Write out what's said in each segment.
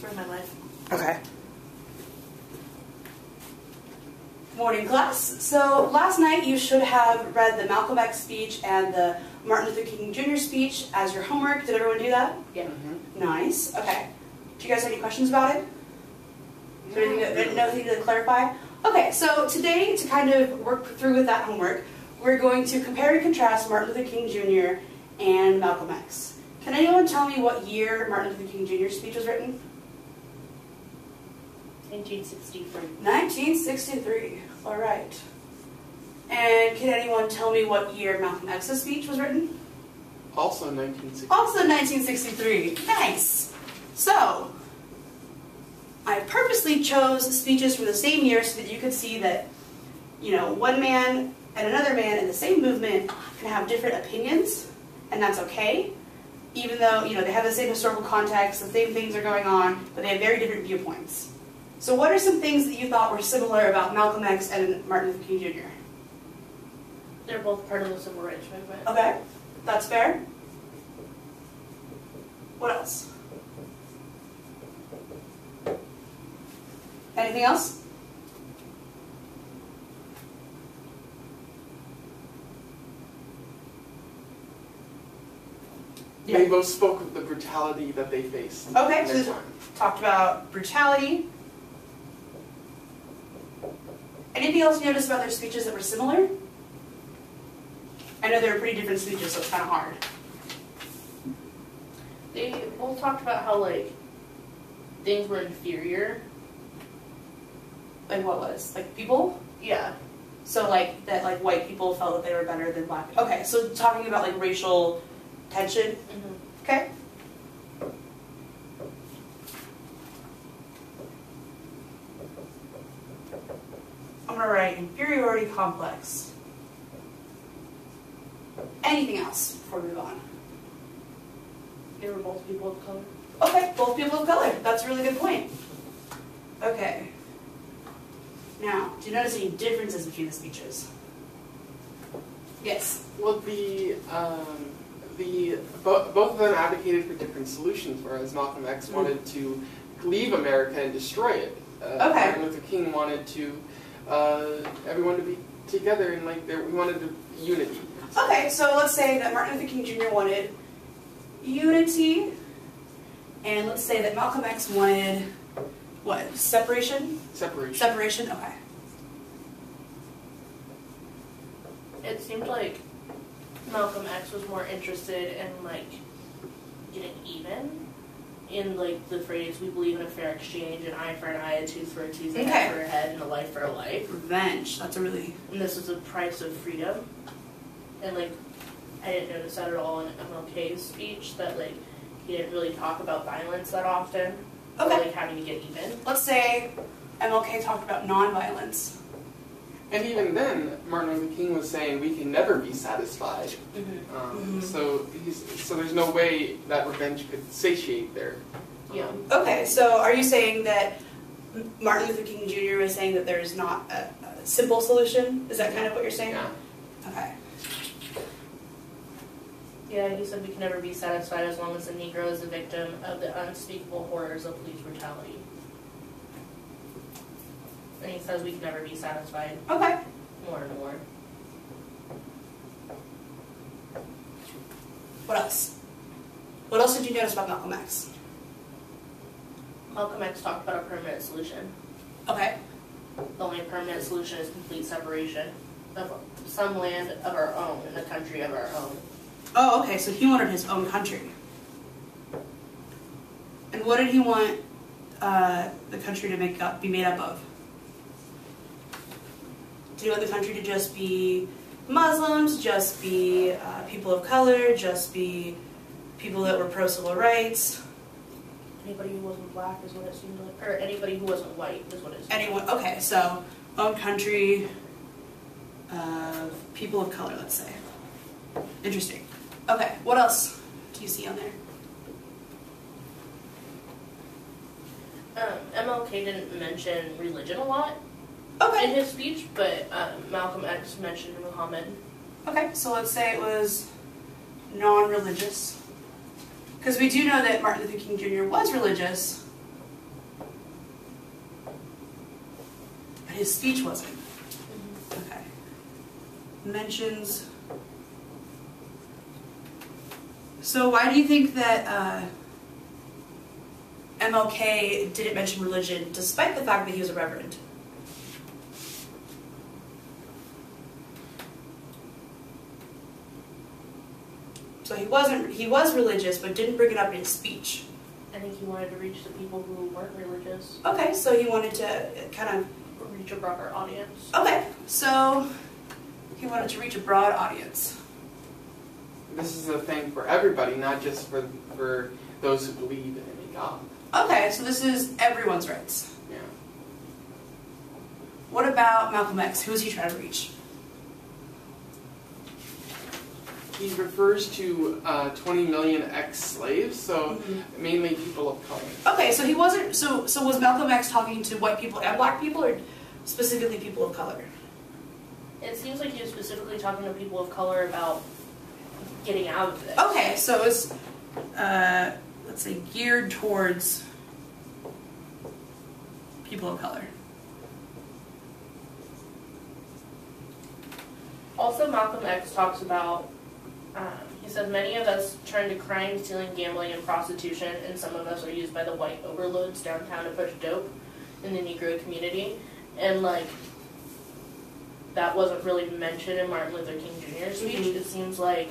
for my life. Okay. Morning class. So last night you should have read the Malcolm X speech and the Martin Luther King Jr. speech as your homework. Did everyone do that? Yeah. Mm-hmm. Nice. Okay. Do you guys have any questions about it? Is there anything to clarify? Okay, so today, to kind of work through with that homework, we're going to compare and contrast Martin Luther King Jr. and Malcolm X. Can anyone tell me what year Martin Luther King Jr.'s speech was written? 1963. 1963. All right. And can anyone tell me what year Malcolm X's speech was written? Also 1963. Also 1963. Nice. So, I purposely chose speeches from the same year so that you could see that, you know, one man and another man in the same movement can have different opinions, and that's okay, even though, you know, they have the same historical context, the same things are going on, but they have very different viewpoints. So what are some things that you thought were similar about Malcolm X and Martin Luther King Jr.? They're both part of the civil rights movement. Okay, that's fair. What else? Anything else? Yeah. They both spoke of the brutality that they faced. Okay, in so their this time. talked about brutality. Anything else you noticed about their speeches that were similar? I know they were pretty different speeches, so it's kind of hard. They both talked about how, like, things were inferior. Like what was? Like people? Yeah. So like that like white people felt that they were better than black. Okay, so talking about like racial tension. Mm-hmm. Okay. I'm gonna write inferiority complex. Anything else before we move on? They were both people of color. Okay, both people of color. That's a really good point. Okay. Now, do you notice any differences between the speeches? Yes. Well, both of them advocated for different solutions, whereas Malcolm X wanted to leave America and destroy it. Martin Luther King wanted to everyone to be together and like we wanted unity. Okay, so let's say that Martin Luther King Jr. wanted unity, and let's say that Malcolm X wanted what? Separation? Separation. Separation, okay. It seemed like Malcolm X was more interested in, like, getting even. In, like, the phrase, we believe in a fair exchange, an eye for an eye, a tooth for a tooth, a head for a head, and a life for a life. Revenge, that's a really... And this is the price of freedom. And, like, I didn't notice that at all in MLK's speech, that, like, he didn't really talk about violence that often. Okay. Or, like, having to get even. Let's say MLK talked about nonviolence. And even then, Martin Luther King was saying we can never be satisfied. Mm-hmm. So there's no way that revenge could satiate there. Yeah. Okay, so are you saying that Martin Luther King Jr. was saying that there is not a simple solution? Is that kind of what you're saying? Yeah. Okay. Yeah, he said we can never be satisfied as long as the Negro is the victim of the unspeakable horrors of police brutality. And he says we can never be satisfied. Okay. More and more. What else? What else did you notice about Malcolm X? Malcolm X talked about a permanent solution. Okay. The only permanent solution is complete separation of some land of our own and a country of our own. Oh, okay, so he wanted his own country. And what did he want the country to be made up of? Did he want the country to just be Muslims, just be people of color, just be people that were pro-civil rights? Anybody who wasn't black is what it seemed like. Or anybody who wasn't white is what it seemed like. Anyone? Okay, so own country of people of color, let's say. Interesting. Okay, what else do you see on there? MLK didn't mention religion a lot in his speech, but Malcolm X mentioned Muhammad. Okay, so let's say it was non-religious. Because we do know that Martin Luther King Jr. was religious, his speech wasn't. Okay. Mentions. So why do you think that MLK didn't mention religion despite the fact that he was a reverend? So he was religious, but didn't bring it up in his speech. I think he wanted to reach the people who weren't religious. Okay, so he wanted to kind of reach a broader audience. Okay, so he wanted to reach a broad audience. This is a thing for everybody, not just for those who believe in any God. Okay, so this is everyone's rights. Yeah. What about Malcolm X? Who is he trying to reach? He refers to 20 million ex-slaves, so mainly people of color. Okay, so he wasn't. So was Malcolm X talking to white people and black people, or specifically people of color? It seems like he was specifically talking to people of color about getting out of this. Okay, so it's let's say geared towards people of color. Also, Malcolm X talks about. He says many of us turn to crime, stealing, gambling, and prostitution, and some of us are used by the white overloads downtown to push dope in the Negro community. And like that wasn't really mentioned in Martin Luther King Jr.'s speech. It seems like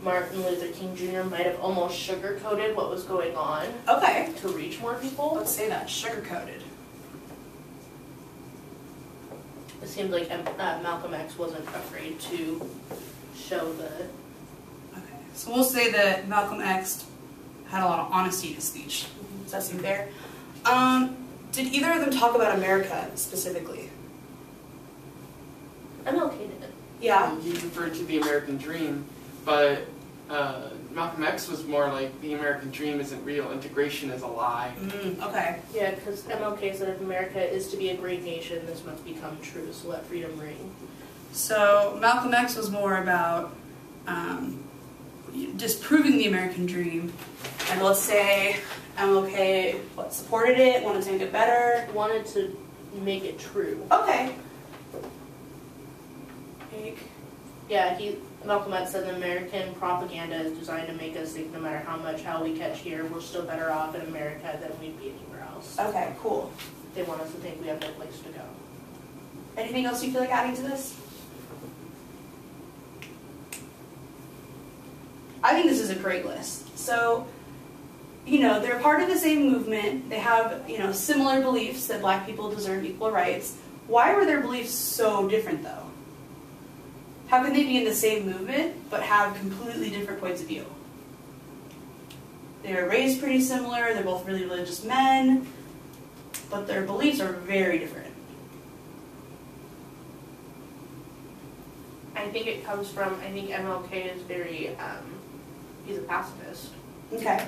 Martin Luther King Jr. might have almost sugar-coated what was going on. Okay. To reach more people. Let's say that, sugar-coated. It seems like Malcolm X wasn't afraid to show the... Okay, so we'll say that Malcolm X had a lot of honesty in his speech. Does that seem fair? Did either of them talk about America specifically? MLK did. Yeah. He referred to the American dream, but Malcolm X was more like the American dream isn't real, integration is a lie. Okay. Yeah, because MLK said if America is to be a great nation, this must become true, so let freedom ring. So Malcolm X was more about disproving the American dream, and let's say MLK supported it, wanted to make it better, wanted to make it true. Okay. Yeah, Malcolm X said the American propaganda is designed to make us think no matter how we catch here, we're still better off in America than we'd be anywhere else. Okay, cool. They want us to think we have no place to go. Anything else you feel like adding to this? I think this is a great list. So, they're part of the same movement. They have, similar beliefs that black people deserve equal rights. Why were their beliefs so different, though? How can they be in the same movement, but have completely different points of view? They were raised pretty similar, they're both really religious men, but their beliefs are very different. I think it comes from, I think MLK is very, he's a pacifist. Okay.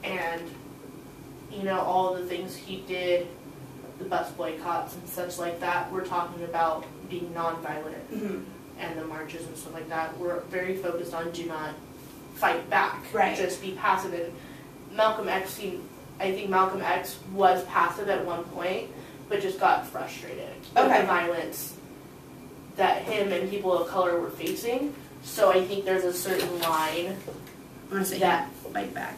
And, all the things he did, the bus boycotts and such like that, we're talking about being nonviolent. And the marches and stuff like that, we're very focused on do not fight back. Right. Just be passive. And I think Malcolm X was passive at one point, but just got frustrated with the violence that him and people of color were facing. So I think there's a certain line that fight back.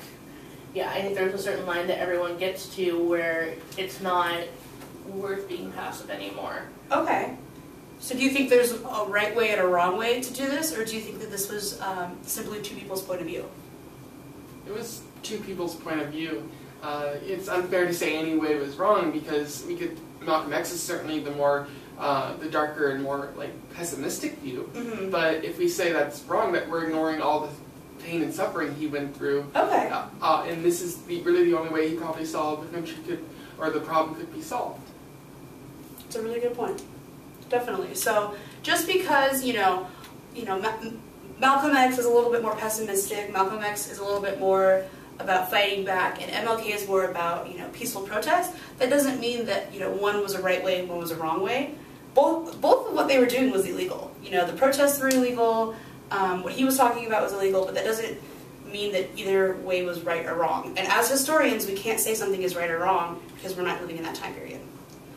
Yeah, I think there's a certain line that everyone gets to where it's not worth being passive anymore. Okay. So do you think there's a right way and a wrong way to do this, or do you think that this was simply two people's point of view? It was two people's point of view. It's unfair to say any way was wrong because Malcolm X is certainly the darker and more pessimistic view. But if we say that's wrong, that we're ignoring all the pain and suffering he went through. Okay. And this is really the only way he probably saw the country the problem could be solved. It's a really good point. Definitely. So just because, Malcolm X is a little bit more pessimistic, Malcolm X is a little bit more about fighting back, and MLK is more about, peaceful protest, that doesn't mean that, one was a right way and one was a wrong way. Both of what they were doing was illegal. The protests were illegal, what he was talking about was illegal, but that doesn't mean that either way was right or wrong. And as historians, we can't say something is right or wrong because we're not living in that time period.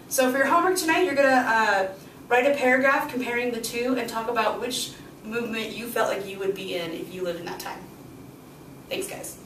So for your homework tonight, you're going to write a paragraph comparing the two and talk about which movement you felt like you would be in if you lived in that time. Thanks, guys.